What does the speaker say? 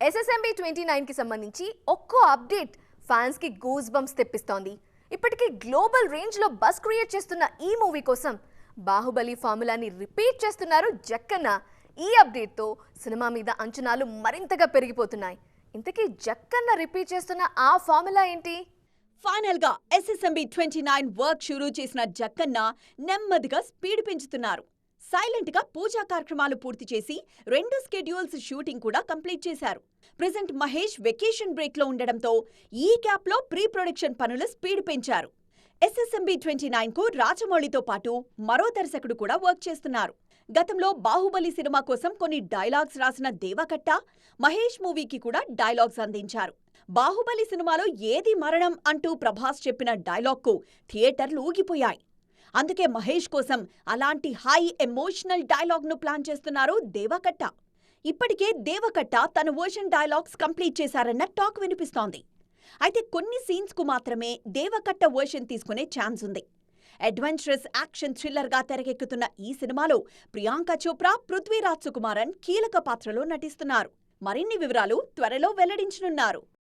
SSMB 29 కి సంబంధించి ఒక్కో అప్డేట్ ఫ్యాన్స్ కి గూస్ బంప్స్ తెప్పిస్తోంది. ఇప్పటికీ గ్లోబల్ రేంజ్ లో బస్ క్రియేట్ చేస్తున్న ఈ మూవీ కోసం బాహుబలి ఫార్ములాని రిపీట్ చేస్తున్నారు జక్కన్న. ఈ అప్డేట్ తో సినిమా మీద అంచనాలు మరింతగా పెరిగిపోతున్నాయి. ఇంతకీ జక్కన్న రిపీట్ చేస్తున్న ఆ ఫార్ములా ఏంటి? ఫైనల్ గా SSMB 29 వర్క్ షురూ చేసిన జక్కన్న నెమ్మదిగా స్పీడ్ పెంచుతున్నారు. సైలెంట్ గా పూజా కార్యక్రమాలు పూర్తి చేసి 2 స్కెడ్యూల్స్ షూటింగ్ కూడా కంప్లీట్ చేశారు. ప్రెజెంట్ మహేష్ వెకేషన్ బ్రేక్ లో ఉండడంతో ఈ గ్యాప్ లో ప్రీ ప్రొడక్షన్ పనులు స్పీడ్ పెంచారు. SSMB 29 కు రాజమౌళితో పాటు మరో దర్శకుడు కూడా వర్క్ చేస్తున్నారు. గతంలో బాహుబలి సినిమా కోసం కొన్ని డైలాగ్స్ రాసిన దేవకట్ట మహేష్ మూవీకి కూడా డైలాగ్స్ అందించారు. బాహుబలి సినిమాలో ఏది మరణం అంటూ ప్రభాస్ చెప్పిన డైలాగ్కు థియేటర్లు ఊగిపోయాయి. అందుకే మహేష్ కోసం అలాంటి హై ఎమోషనల్ డైలాగ్ను ప్లాన్ చేస్తున్నారు దేవకట్ట. ఇప్పటికే దేవకట్ట తన వర్షన్ డైలాగ్స్ కంప్లీట్ చేశారన్న టాక్ వినిపిస్తోంది. అయితే కొన్ని సీన్స్ కు మాత్రమే దేవకట్ట వర్షన్ తీసుకునే ఛాన్స్ ఉంది. అడ్వెంచరస్ యాక్షన్ థ్రిల్లర్గా తెరకెక్కుతున్న ఈ సినిమాలో ప్రియాంక చోప్రా, పృథ్వీరాజ్ సుకుమారన్ కీలక పాత్రలో నటిస్తున్నారు. మరిన్ని వివరాలు త్వరలో వెల్లడించనున్నారు.